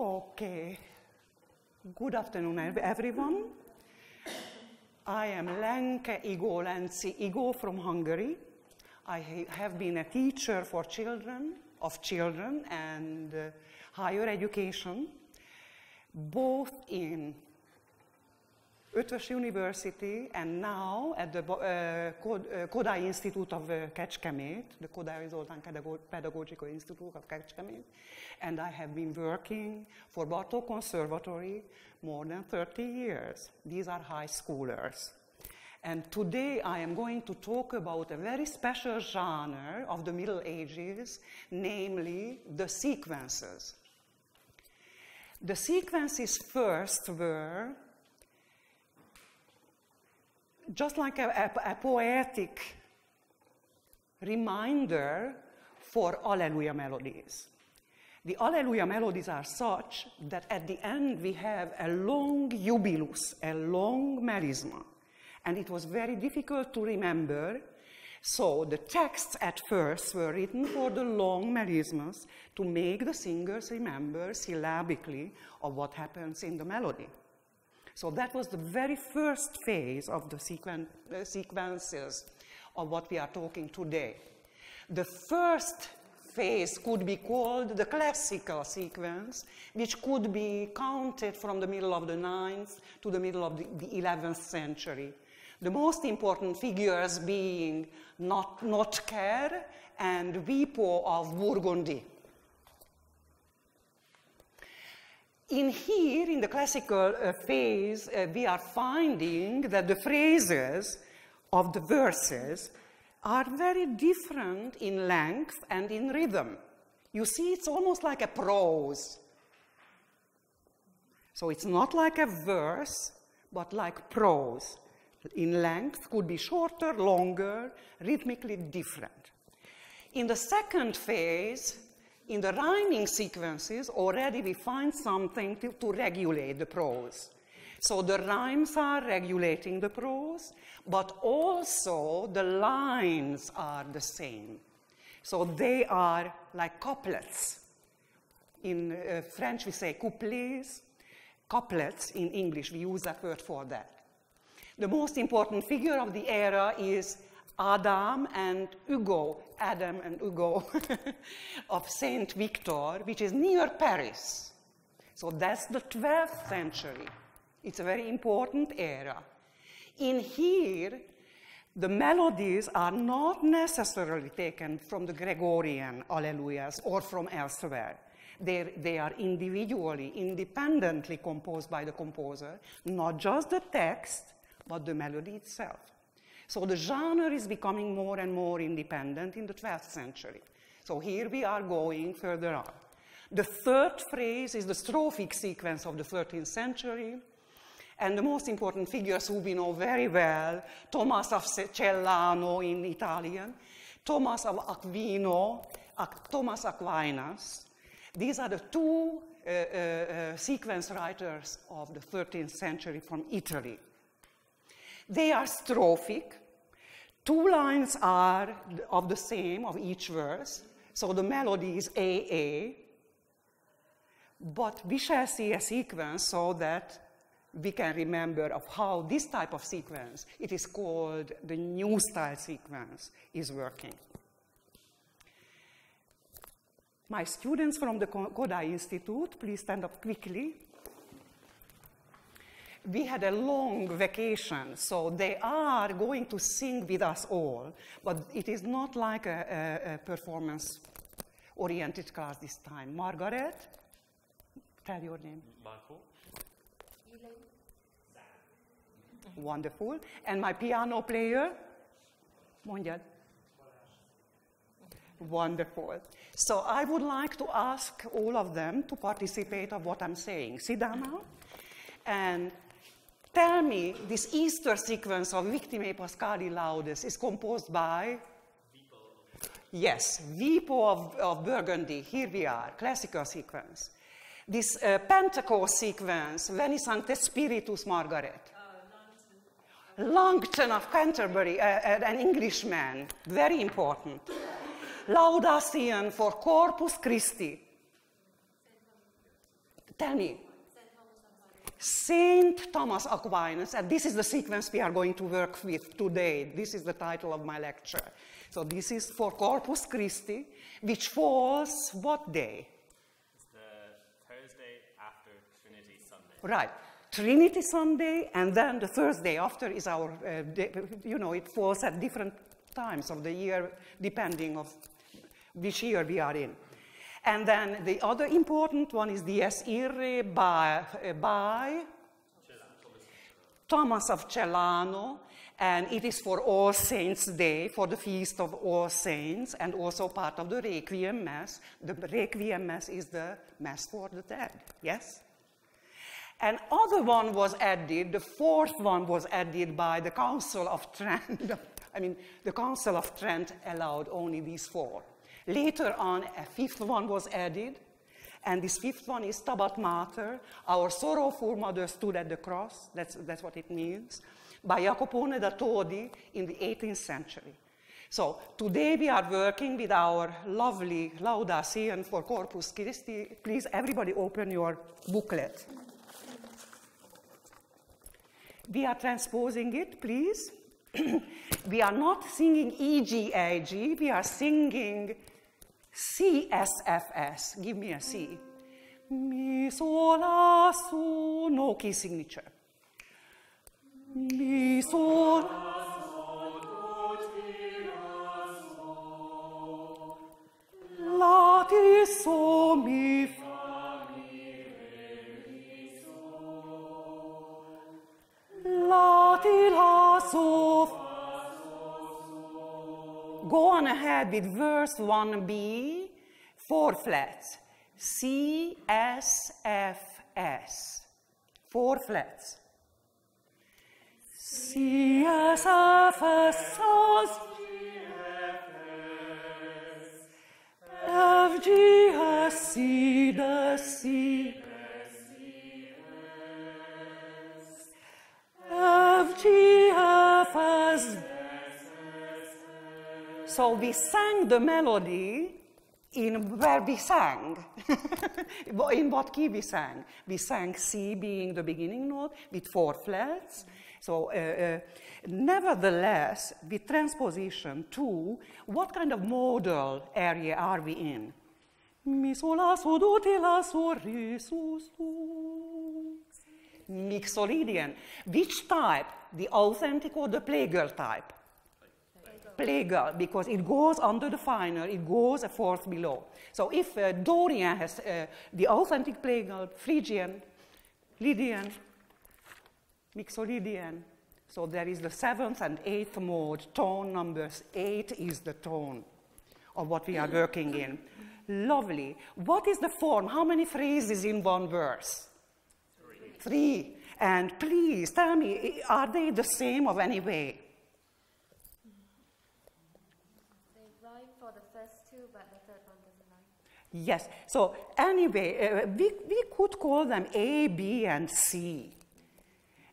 Okay. Good afternoon, everyone. I am Lenke, Igó Lenke, Igó from Hungary. I have been a teacher for children and higher education, both in Ötvös University and now at the Kodály Institute of Kecskemét, the Kodály Zoltán Pedagogical Institute of Kecskemét, and I have been working for Bartók Conservatory more than 30 years. These are high schoolers. And today I am going to talk about a very special genre of the Middle Ages, namely the sequences. The sequences first were just like a poetic reminder for Alleluia melodies. The Alleluia melodies are such that at the end we have a long jubilus, a long melisma. And it was very difficult to remember, so the texts at first were written for the long melismas to make the singers remember syllabically of what happens in the melody. So that was the very first phase of the sequences of what we are talking today. The first phase could be called the classical sequence, which could be counted from the middle of the 9th to the middle of the 11th century. The most important figures being Notker and Wipo of Burgundy. In the classical phase, we are finding that the phrases of the verses are very different in length and in rhythm. You see, it's almost like a prose. So it's not like a verse, but like prose. In length, could be shorter, longer, rhythmically different. In the second phase, in the rhyming sequences, already we find something to regulate the prose. So the rhymes are regulating the prose, but also the lines are the same. So they are like couplets. In French we say couplets. Couplets, in English we use that word for that. The most important figure of the era is Adam and Igó of Saint Victor, which is near Paris. So that's the 12th century. It's a very important era. In here, the melodies are not necessarily taken from the Gregorian Alleluias or from elsewhere. They are individually, independently composed by the composer, not just the text, but the melody itself. So the genre is becoming more and more independent in the 12th century. So here we are going further on. The third phrase is the strophic sequence of the 13th century. And the most important figures who we know very well, Thomas of Celano in Italian, Thomas of Aquino, Thomas Aquinas. These are the two sequence writers of the 13th century from Italy. They are strophic. Two lines are of the same, of each verse. So the melody is AA. But we shall see a sequence so that we can remember of how this type of sequence, it is called the new style sequence, is working. My students from the Kodály Institute, please stand up quickly. We had a long vacation, so they are going to sing with us all, but it is not like a performance-oriented class this time. Margaret, tell your name. Marco. Wonderful. And my piano player? Mondjad. Wonderful. So I would like to ask all of them to participate of what I'm saying. Sit down now. And tell me, this Easter sequence of Victimae Paschali Laudes is composed by? Wipo. Yes, Wipo of Burgundy. Here we are, classical sequence. This Pentecost sequence, Veni Sancte Spiritus, Margaret. Langton of Canterbury, an Englishman, very important. Lauda Sion for Corpus Christi. Tell me. Saint Thomas Aquinas, and this is the sequence we are going to work with today. This is the title of my lecture. So this is for Corpus Christi, which falls what day? It's the Thursday after Trinity Sunday. Right. Trinity Sunday, and then the Thursday after is our, it falls at different times of the year, depending of which year we are in. And then the other important one is Dies Irae by Thomas of Celano, and it is for All Saints' Day, for the Feast of All Saints, and also part of the Requiem Mass. The Requiem Mass is the Mass for the dead, yes? And other one was added, the fourth one was added by the Council of Trent. The Council of Trent allowed only these four. Later on, a fifth one was added, and this fifth one is Stabat Mater, our sorrowful mother stood at the cross, that's what it means, by Jacopone da Todi in the 18th century. So today we are working with our lovely Lauda Sion for Corpus Christi. Please, everybody open your booklet. We are transposing it, please. We are not singing E-G-A-G, we are singing C-S-F-S. Give me a C. Mi, sol, la, so, no key signature. Mi, sol, la, so, la, ti, so, mi, fa, mi, re, mi, so, la, ti, la, so, fa. Go on ahead with verse 1b, 4 flats. C, S, F, S. 4 flats. C, S, F, S, F, G, S, C, D, C, F, G, F, S. So we sang the melody in where we sang. In what key we sang? We sang C being the beginning note with 4 flats. So nevertheless, with transposition to, what kind of modal area are we in? Mi, sol, la, so, do, ti, la, so, re, so, so. Mixolydian. Which type? The authentic or the plagal type? Plagal, because it goes under the finer, it goes a fourth below. So if Dorian has the authentic plagal, Phrygian, Lydian, Mixolydian, so there is the 7th and 8th mode, tone numbers. 8 is the tone of what we are working in. Lovely. What is the form? How many phrases in one verse? 3. And please tell me, are they the same of any way? For the first 2, but the third one doesn't rhyme. Yes. So anyway, we could call them A, B, and C.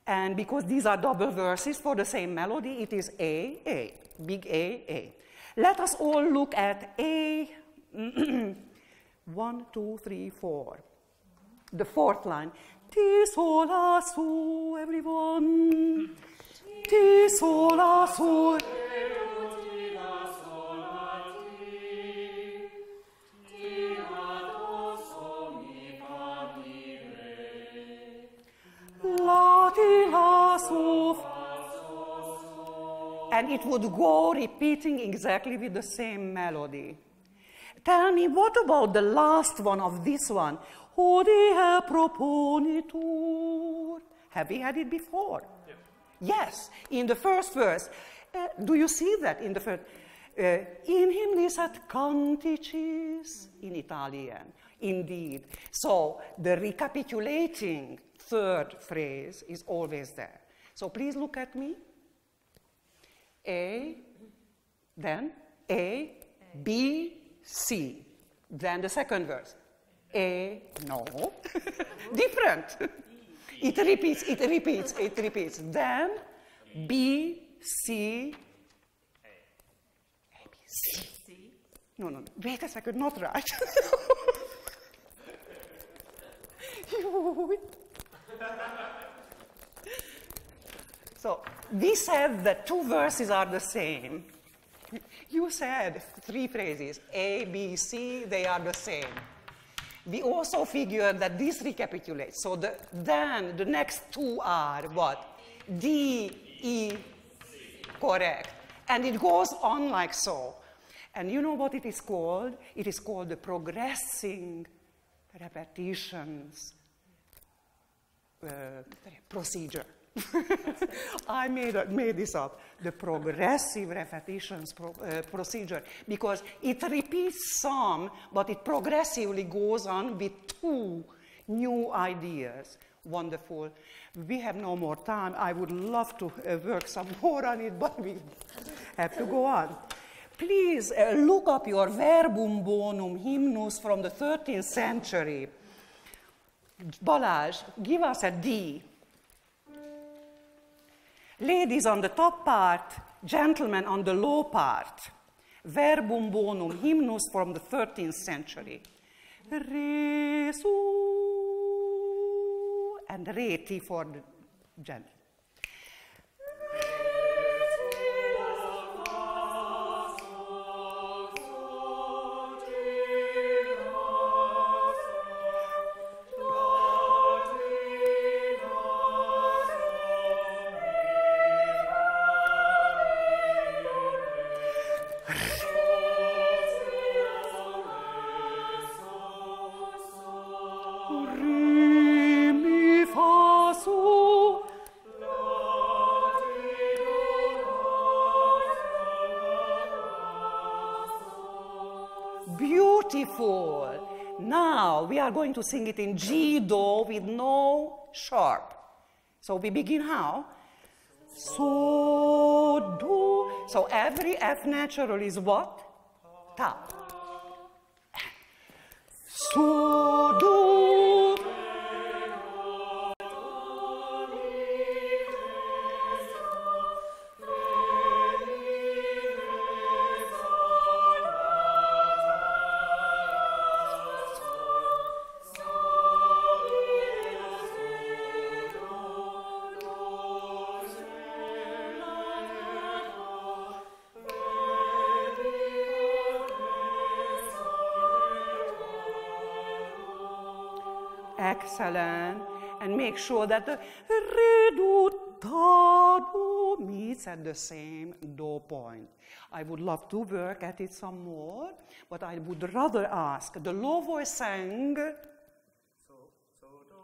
And because these are double verses for the same melody, it is A, A, big A, A. Let us all look at A, 1, 2, 3, 4. The fourth line. Ti, sol, la, so, everyone. Ti, sol, la, so. And it would go repeating exactly with the same melody. Tell me, what about the last one of this one? Hodie proponitur. Have we had it before? Yeah. Yes, in the first verse. Do you see that in the first? In hymnis et canticis, in Italian, indeed. So the recapitulating third phrase is always there. So please look at me. A, then A, B, C. Then the second verse. A, no. Different. It repeats, it repeats, it repeats. Then B, C, A, B, C. No. Wait a second, not right. So we said that two verses are the same. You said three phrases, A, B, C, they are the same. We also figured that this recapitulates. So then the next two are what? D, E, correct. And it goes on like so. And you know what it is called? It is called the progressing repetitions procedure. I made this up, the progressive repetitions procedure, because it repeats some, but it progressively goes on with two new ideas. Wonderful. We have no more time. I would love to work some more on it, but we have to go on. Please look up your verbum bonum hymnus from the 13th century. Balázs, give us a D. Ladies on the top part, gentlemen on the low part. Verbum bonum hymnus from the 13th century. Re, su, and re, T for the gentleman. Beautiful. Now we are going to sing it in G do with no sharp. So we begin how? So do. So every F natural is what? Ta. So do. Excellent. And make sure that the re, do, ta, do meets at the same do point. I would love to work at it some more, but I would rather ask the low voice sang. So do.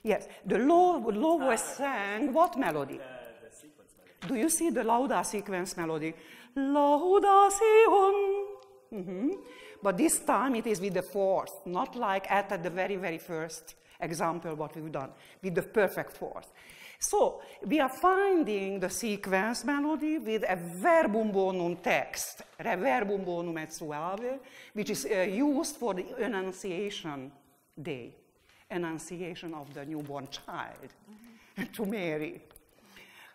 Yes, the low voice sang what melody? The sequence melody. Do you see the Lauda sequence melody? Lauda Sion. But this time it is with the fourth, not like at the very, very first example what we've done, with the perfect fourth. So we are finding the sequence melody with a verbum bonum text, reverbum bonum et suave, which is used for the Annunciation Day, Annunciation of the newborn child to Mary.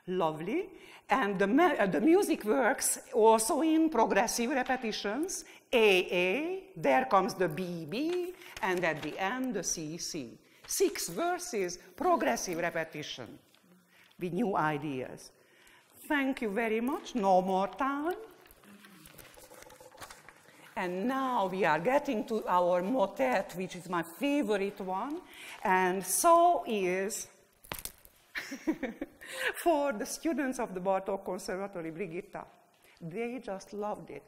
Lovely. And the music works also in progressive repetitions. A, there comes the B, and at the end the C. 6 verses, progressive repetition with new ideas. Thank you very much. No more time. And now we are getting to our motet, which is my favorite one, and so is for the students of the Bartók Conservatory, Brigitta. They just loved it.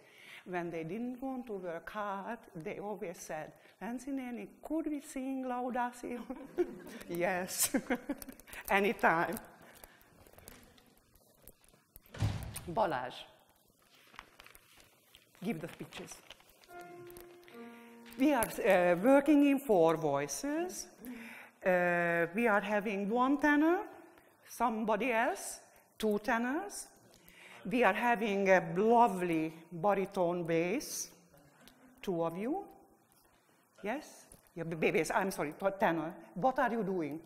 When they didn't want to work hard, they always said, Nancy Neni, could we sing Lauda Sion? Yes, anytime. Balázs, give the speeches. We are working in 4 voices. We are having 1 tenor, somebody else, 2 tenors. We are having a lovely baritone bass, 2 of you. Yes? Yeah, bass, I'm sorry, tenor. What are you doing?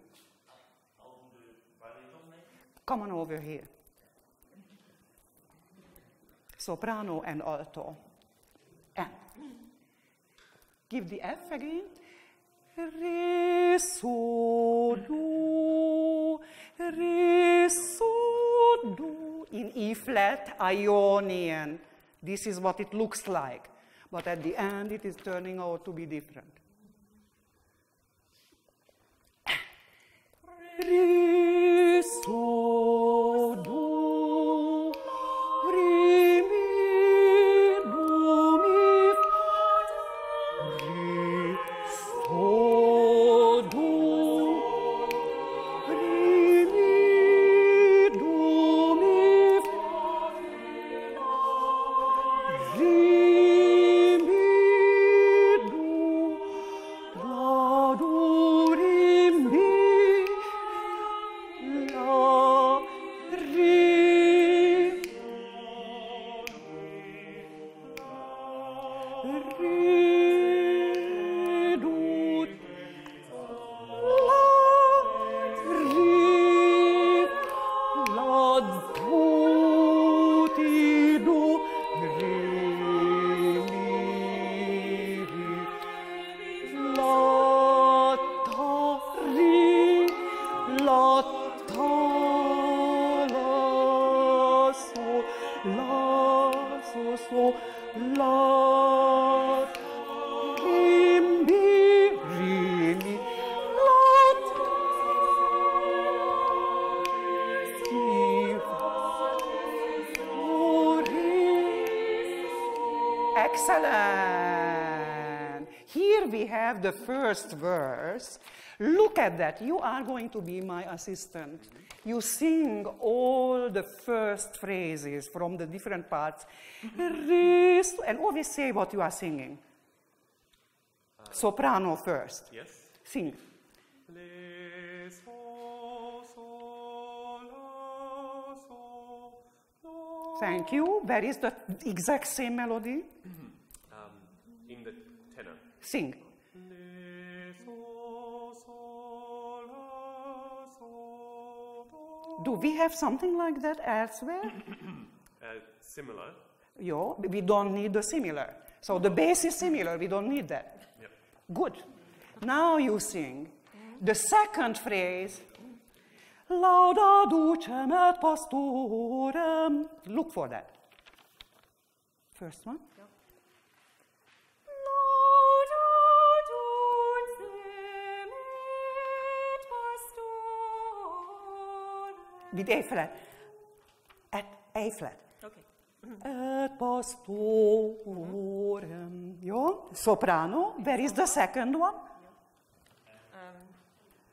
Come on over here. Soprano and alto. And give the F again. Re, so, do, re, so, do. In E flat, Ionian. This is what it looks like. But at the end, it is turning out to be different. Re, so, do, re, mi, do, mi, re, so, do, re, mi, do, mi, re, mi, do, la, do, re, mi. La, re, re, do, la, re, la, do, ti, do, re, mi, re, la, ta, re, la, ta, la, so, la, re, mi, la, si, do, re. Excellent. Here we have the first verse. Look at that. You are going to be my assistant. You sing all the first phrases from the different parts. And always say what you are singing. Soprano first. Yes. Sing. Le, so, so, la, so, la. Thank you. Where is the exact same melody? In the tenor. Sing. Le, so, so, la, so, do. Do we have something like that elsewhere? Similar. Yeah, we don't need the similar. So the bass is similar, we don't need that. Yep. Good. Now you sing the second phrase. Lauda ducem et pastorem. Look for that. First one. With A flat. At A flat. Okay. Et pastorem. Yo, soprano. Where is the second one?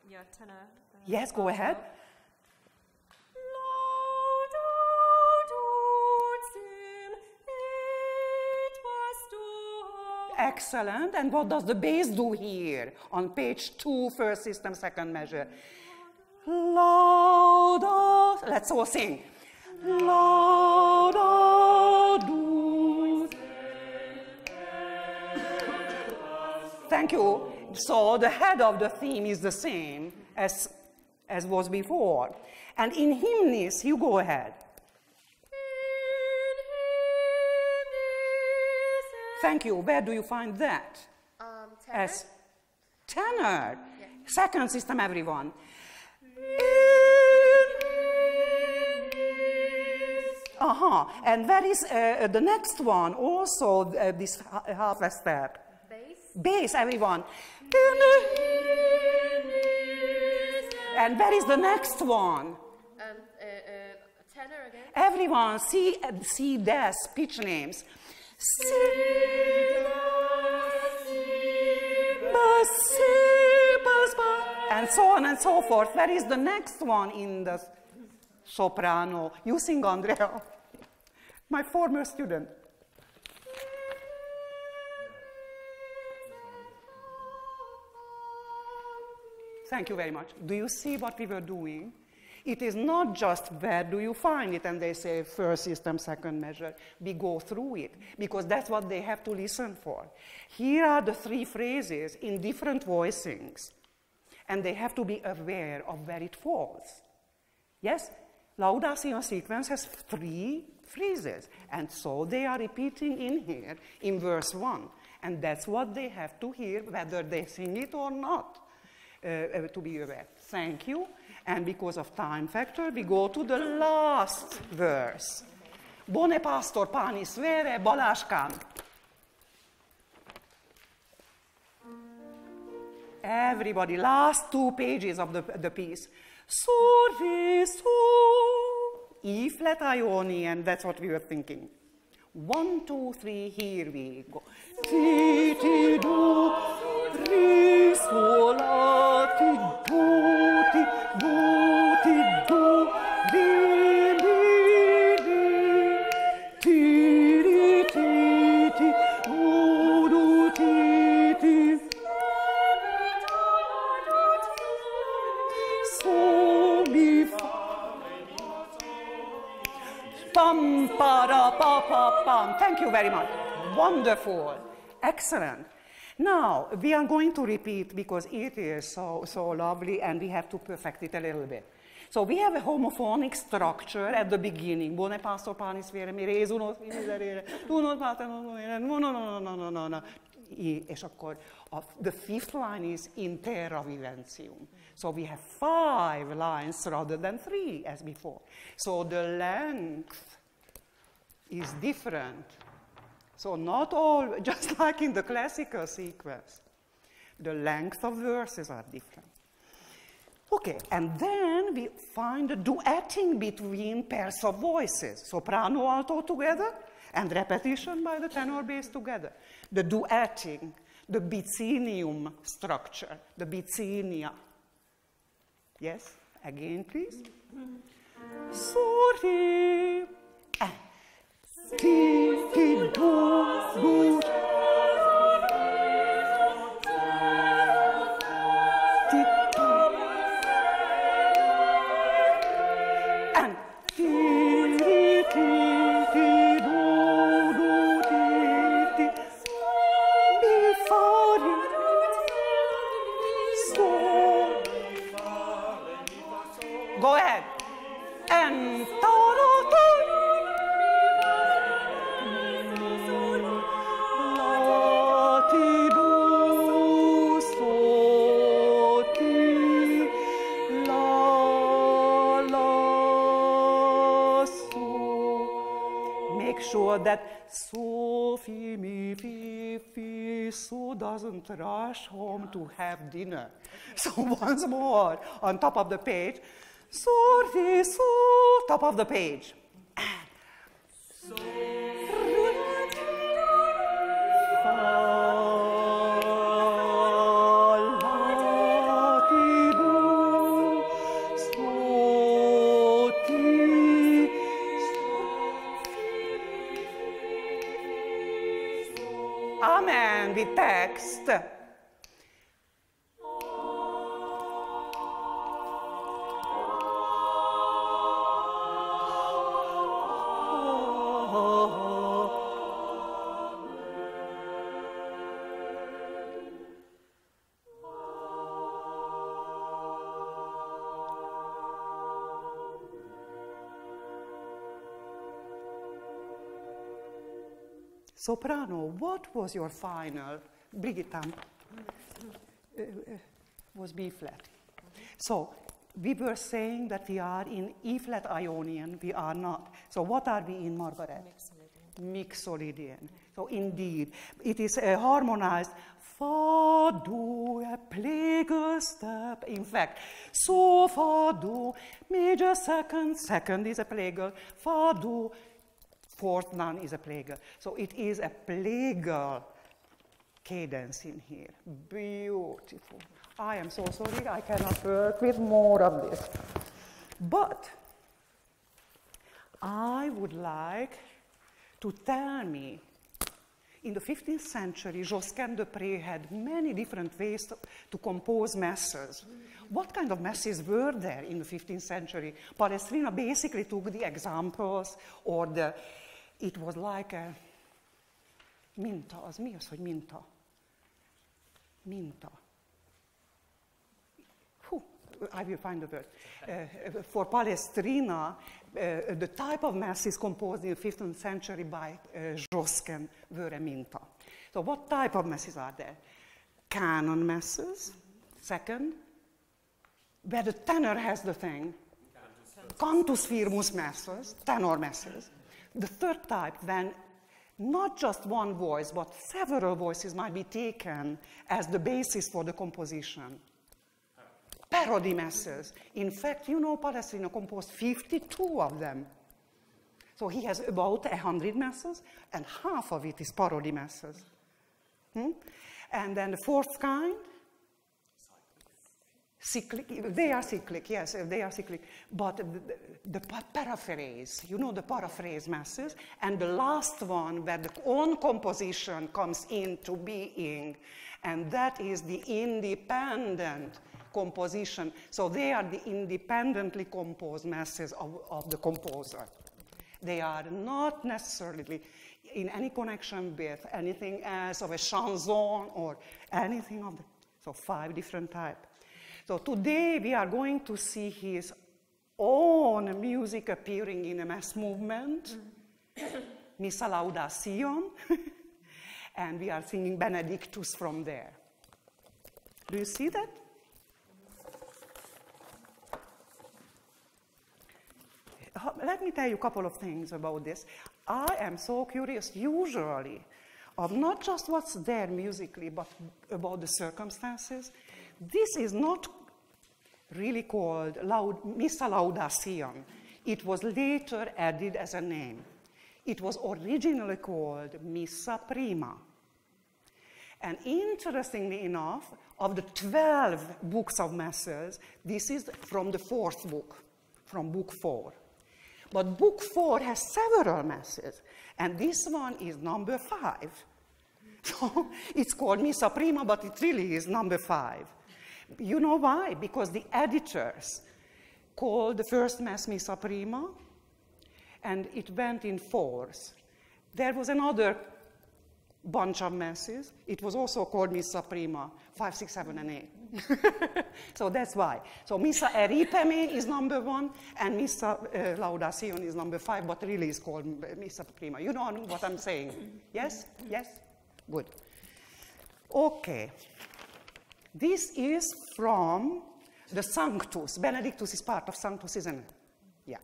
Yeah, tenor. Yes, go ahead. Excellent. And what does the bass do here on page 2, first system, second measure? Lauda. Let's all sing. Lauda do. Thank you. So the head of the theme is the same as was before. And in hymnis, you go ahead. Thank you. Where do you find that? Tenor. As tenor. Yeah. Second system, everyone. And where is the next one? Also, this half a step. Bass. Bass, everyone. And where is the next one? Tenor again. Everyone, C dash, pitch names. And so on and so forth. Where is the next one in the soprano? You sing, Andrea. My former student. Thank you very much. Do you see what we were doing? It is not just where do you find it, and they say first system, second measure. We go through it, because that's what they have to listen for. Here are the three phrases in different voicings, and they have to be aware of where it falls. Yes? Lauda Sion sequence has three phrases, and so they are repeating in here in verse 1. And that's what they have to hear, whether they sing it or not, to be aware. Thank you. And because of time factor, we go to the last verse. Bone pastor panis vere, Baláskám. Everybody, last 2 pages of the piece. Sorry, so. E flat Ionian, that's what we were thinking. 1, 2, 3, here we go. Ti, ti, do, re, sol, la, ti, do, ti, do, ti, do, re, re, re, ti, re, ti, ti, do, do, ti, ti. So, mi, fa. Pam, para, pa, pa, pam. Thank you very much. Wonderful. Excellent. Now, we are going to repeat because it is so lovely and we have to perfect it a little bit. So we have a homophonic structure at the beginning. Bone pastor panis vere, mi re, uno, tu non pater, no. És akkor the fifth line is in terra viventium. So we have 5 lines rather than 3 as before. So the length is different. So not all, just like in the classical sequence, the length of verses are different. Okay, and then we find the duetting between pairs of voices, soprano, alto together, and repetition by the tenor bass together. The duetting, the bicinium structure, the bicinia. Yes, again, please. Sorry. Ti, ti, do, do. Ti, ti. And ti, ti, ti, do, do, ti, ti. Mi, fa, re. So. Go ahead. And ta, ta. Sure that so, fi, mi, fi, fi, so doesn't rush home to have dinner. So once more, on top of the page, so, fi, so, top of the page. So, Amen, the text. Soprano, what was your final? Brigitta was B flat. So we were saying that we are in E flat Ionian, we are not. So what are we in, Margaret? Mixolydian. So indeed, it is harmonized. Fa, do, a plagal step. In fact, so, fa, do, major second, second is a plagal, fa, do, fourth non is a plagal. So it is a plagal cadence in here. Beautiful. I am so sorry, I cannot work with more of this. But I would like to tell me, in the 15th century, Josquin de Pré had many different ways to compose masses. What kind of masses were there in the 15th century? Palestrina basically took the examples, or it was like a minta. Az mi az, hogy minta? Minta. I will find the word. For Palestrina, the type of masses composed in the 15th century by Josquin were a minta. So what type of masses are there? Canon masses, second, where the tenor has the thing. Cantus firmus masses, tenor masses. The third type, when not just one voice, but several voices might be taken as the basis for the composition. Parody masses. In fact, you know, Palestrina composed 52 of them. So he has about 100 masses, and half of it is parody masses. And then the fourth kind, cyclic. They are cyclic, yes, they are cyclic. But the paraphrase, you know, the paraphrase masses, and the last one where the own composition comes into being, and that is the independent composition. So they are the independently composed masses of the composer. They are not necessarily in any connection with anything else of a chanson or anything of the, so 5 different types. So today we are going to see his own music appearing in a mass movement, Missa Lauda Sion, and we are singing Benedictus from there. Do you see that? Let me tell you a couple of things about this. I am so curious, usually, of not just what's there musically, but about the circumstances. This is not really called Missa Lauda Sion. It was later added as a name. It was originally called Missa Prima. And interestingly enough, of the 12 books of masses, this is from the 4th book, from book 4. But book 4 has several masses, and this one is number 5. So it's called Missa Prima, but it really is number 5. You know why? Because the editors called the first mass Missa Prima, and it went in 4s. There was another bunch of masses. It was also called Missa Prima, 5, 6, 7, and 8. So that's why. So Missa Eripeme is number 1, and Missa Lauda Sion is number 5, but really is called Missa Prima. You know what I'm saying? Yes? Yes? Good. Okay. This is from the Sanctus. Benedictus is part of Sanctus, isn't it? Yeah.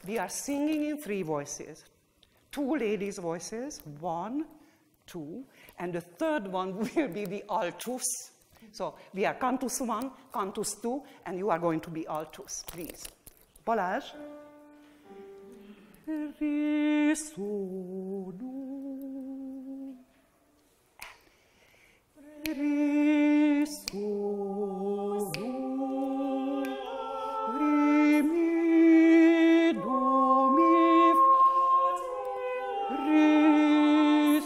We are singing in 3 voices. 2 ladies' voices, 1, 2, and the third one will be the altus. So we are cantus 1, cantus 2, and you are going to be altus, please. Balázs. Re, so, do. Re, so, do. Re, mi, do, mi, fa. Re,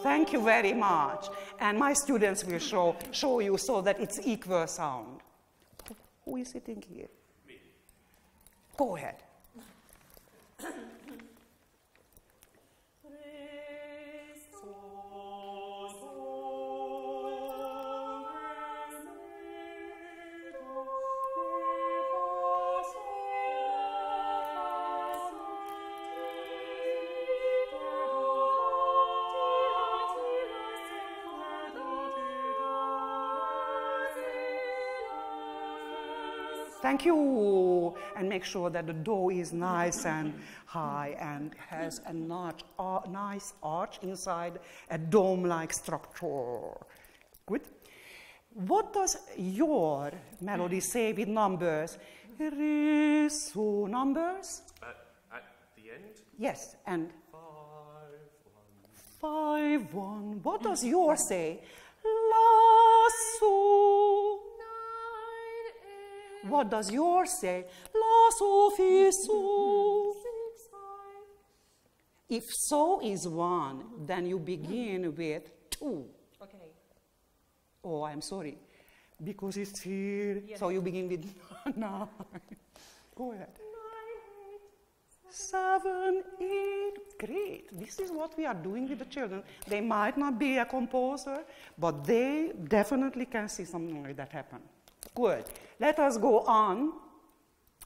thank you very much. And my students will show you so that it's equal sound. Who is sitting here? Me. Go ahead. Thank you. And make sure that the dough is nice and high and has a nice arch inside, a dome-like structure. Good. What does your melody say with numbers? Re, so, numbers? At the end? Yes, and 5, 1. 5, 1. What does yours say? La, so. What does yours say? La, so, fi, so. 6, 5. If so is 1, then you begin with 2. Okay. Oh, I'm sorry. Because it's here. Yes. So you begin with 9. Go ahead. 9, 8, 7, 8. Great. This is what we are doing with the children. They might not be a composer, but they definitely can see something like that happen. Good. Let us go on.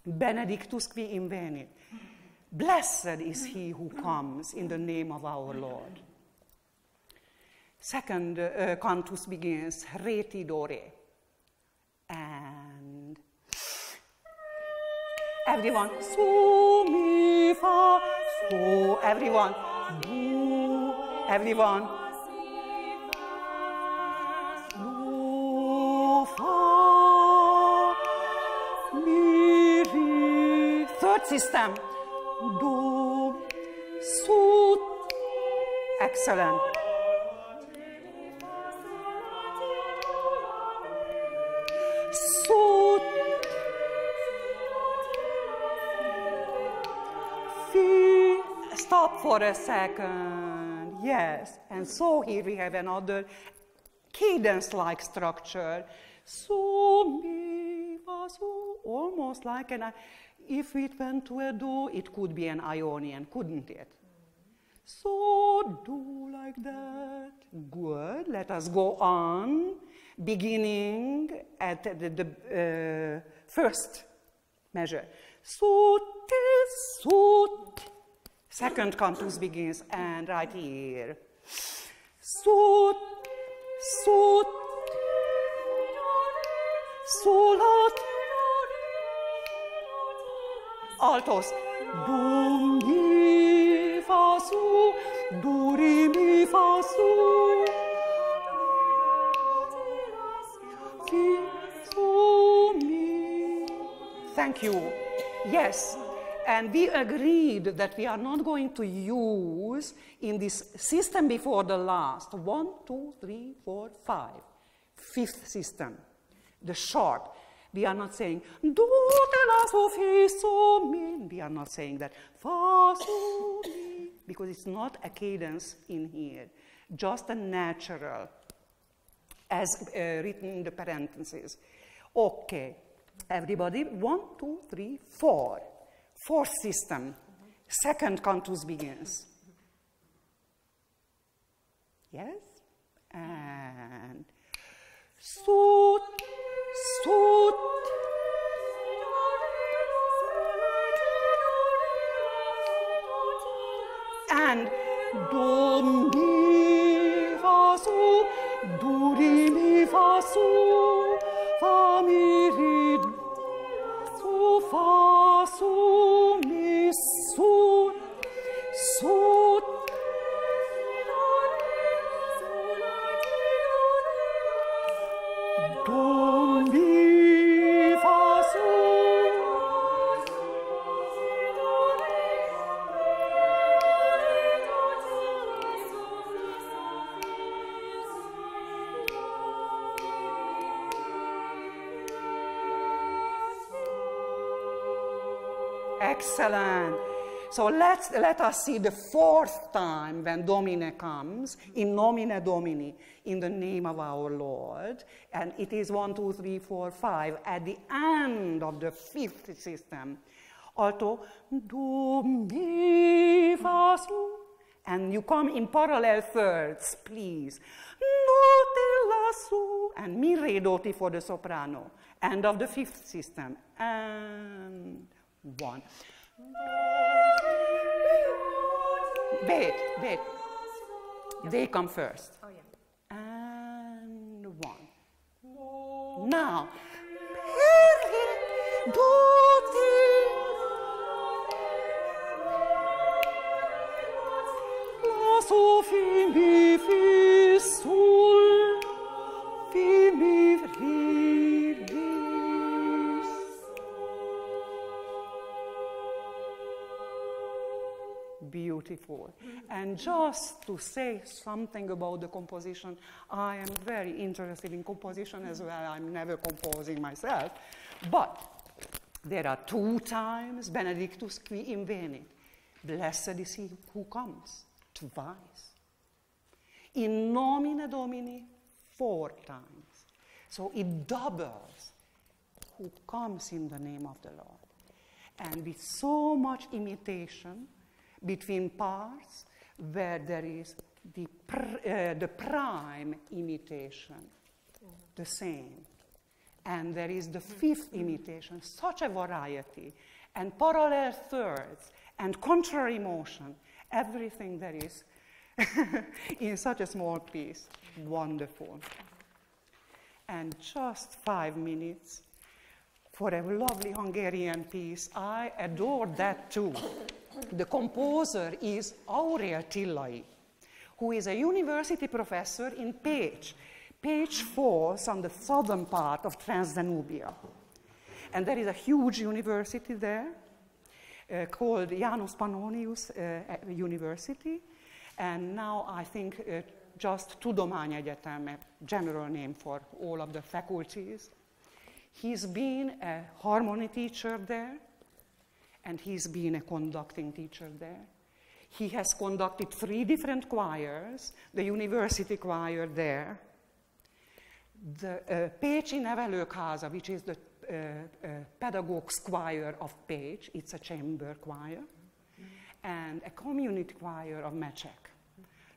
Benedictus qui invenit. Blessed is he who comes in the name of our Lord. Second cantus begins, retidore. And everyone, so, mi, fa, so, everyone, do, everyone, do, fa, mi, ri. Third system, do, so, excellent. So, fi, stop for a second, yes, and so here we have another cadence-like structure. So, mi, fa, so, almost like an, if it went to a do, it could be an Ionian, couldn't it? So, do like that. Good, let us go on. Beginning at the first measure. Sut, sut. Second cantus begins, and right here. Sut, sut. Solat. Altos. Do, mi, fa, su. Do, re, mi, fa, su. Thank you. Yes, and we agreed that we are not going to use in this system before the last 1, 2, 3, 4, 5, fifth system, the sharp. We are not saying do te la so fi so mi. We are not saying that fa so mi because it's not a cadence in here, just a natural, as written in the parentheses. Okay. Everybody, 1, 2, 3, 4. Fourth system. Second cantus begins. Yes? And sut, sut. And do, mi, fa, su, do, re, mi, fa, su, fa, mi, re, su, fa, su, mi, su, su. Do, mi, fa, su. Excellent. So let us see the fourth time when Domine comes, in nomine Domini, in the name of our Lord. And it is 1, 2, 3, 4, 5 at the end of the fifth system. Alto, do, mi, fa, su. And you come in parallel thirds, please. Do, ti, la, su. And mi, re, do, ti for the soprano. End of the fifth system. And 1. Wait. They come first. Oh, yeah. And 1. Now. La, so, fi, mi, fi, sol, fi, mi, re, re. Beautiful. And just to say something about the composition, I am very interested in composition as well. I'm never composing myself. But there are 2 times Benedictus qui invenit. Blessed is he who comes. Twice. In nomine Domini, 4 times. So it doubles who comes in the name of the Lord. And with so much imitation between parts where there is the prime imitation, the same. And there is the fifth imitation, such a variety, and parallel thirds, and contrary motion, everything there is in such a small piece. Wonderful. And just 5 minutes for a lovely Hungarian piece. I adore that too. The composer is Aurel Tillai, who is a university professor in Pécs. Pécs falls on the southern part of Transdanubia. And there is a huge university there called János Pannonius University. And now I think just Tudományegyetem, a general name for all of the faculties. He's been a harmony teacher there, and he's been a conducting teacher there. He has conducted 3 different choirs, the university choir there, the Pécsi Nevelőkháza, which is the pedagogues choir of Pécs, it's a chamber choir, and a community choir of Mecsek.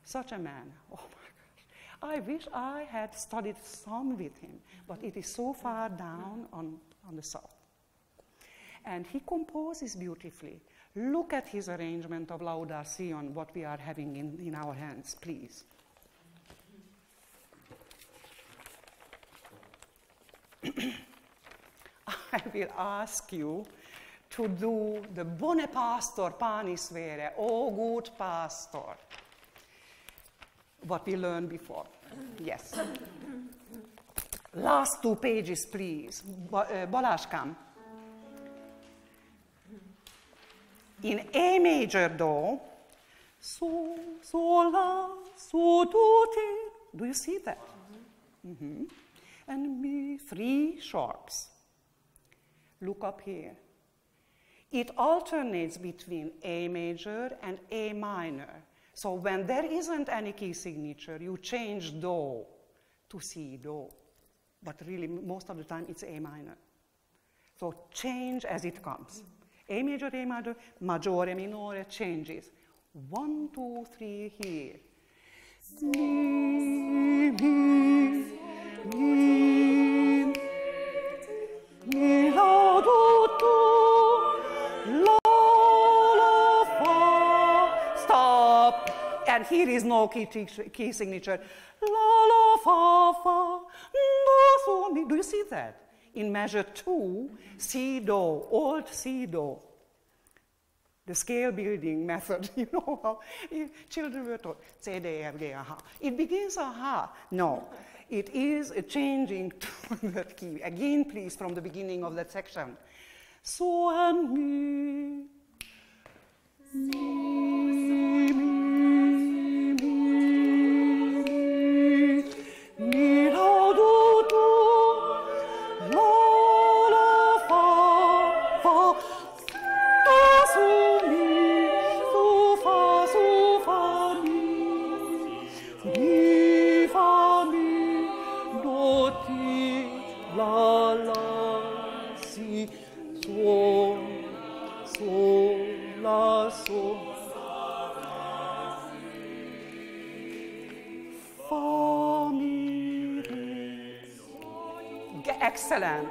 Such a man. Oh my gosh. I wish I had studied some with him, but it is so far down on the south. And he composes beautifully. Look at his arrangement of Lauda Sion, what we are having in our hands, please. I will ask you to do the Bone Pastor Panis Vere, O good pastor, what we learned before. Yes. Last 2 pages, please. Balázskám. In A major, though, so, la, so, do, ti. Do you see that? Mm-hmm. And mi, 3 sharps. Look up here. It alternates between A major and A minor. So when there isn't any key signature, you change do to C, do. But really, most of the time, it's A minor. So change as it comes. A major, maggiore, minore, changes. 1, 2, 3 here. Mi, mi, mi, mi, la, do, do, la, la, fa. Stop. And here is no key signature. La, la, fa, fa, do, so, mi. Do you see that? In measure 2, C, do, old C, do. The scale building method, you know how children were taught, C, D, F, G, aha. It begins aha. No, it is changing to the key. Again, please, from the beginning of that section. So and mi, mi, mi, mi, mi, la, do, do, la, la, fa, fa, do, so, mi, so, fa, mi, fa, mi, do, ti, la, la, si, so, la, so, fa, mi, re. Excellent.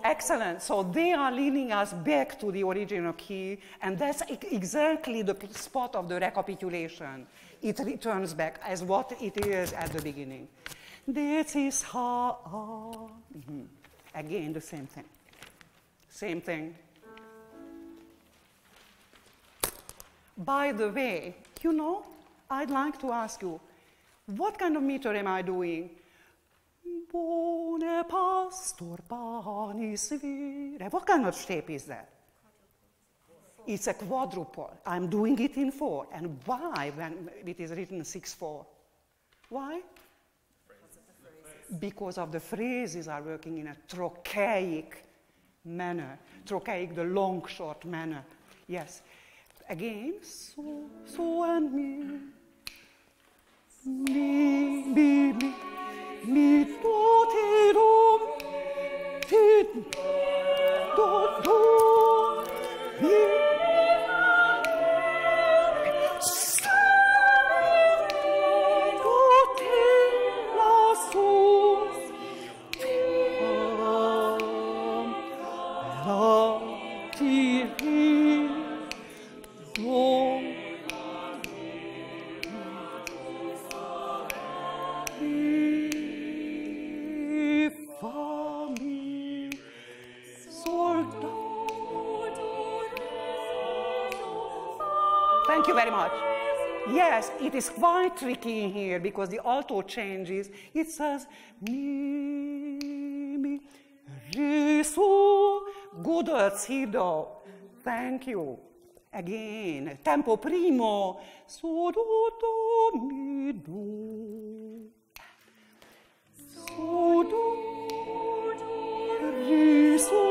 Excellent. So they are leading us back to the original key, and that's exactly the spot of the recapitulation. It returns back as what it is at the beginning. This is ha. Mm-hmm. Again, the same thing. Same thing. By the way, you know, I'd like to ask you, what kind of meter am I doing? Bone pastor panis vere. What kind of shape is that? It's a quadruple. I'm doing it in 4. And why when it is written 6/4? Why? Because of the phrases are working in a trochaic manner. Trochaic, the long, short manner. Yes. Again, so and me. Me, mi, do, ti, do, ti, do, mi, so, do, ti, la, so, ti, ti riso. Fa mi sol do. Thank you very much. Yes, it is quite tricky in here because the alto changes. It says mi, re, so, good, si, do. Thank you. Again, tempo primo, so, do, do, mi, do. So, do, re, so,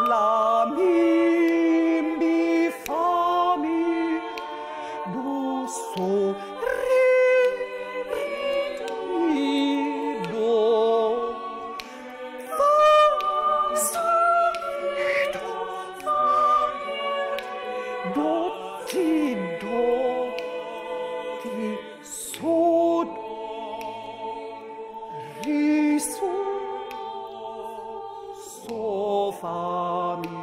la, mi, fa, mi, do, so, re, do, fa, so, do, ti, so, re, so, fa, mi,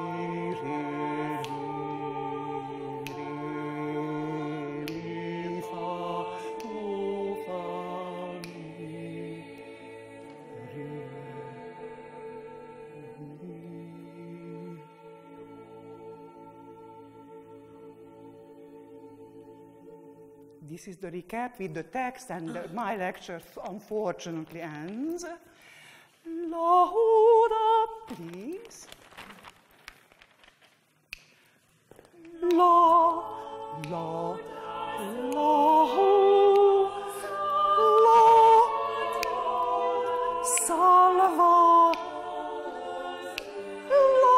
re, mi, fa, do, fa, mi, re, mi. This is the recap with the text, and my lecture unfortunately ends. Lauda, please. La, la, la, la, salva, la,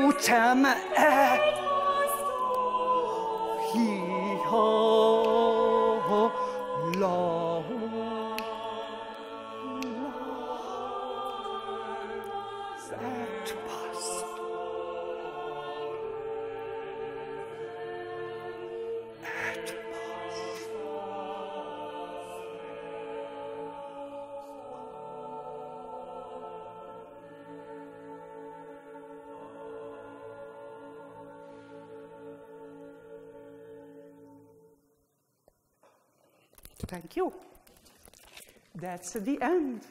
utem hi ho la et past et past. Thank you. That's the end.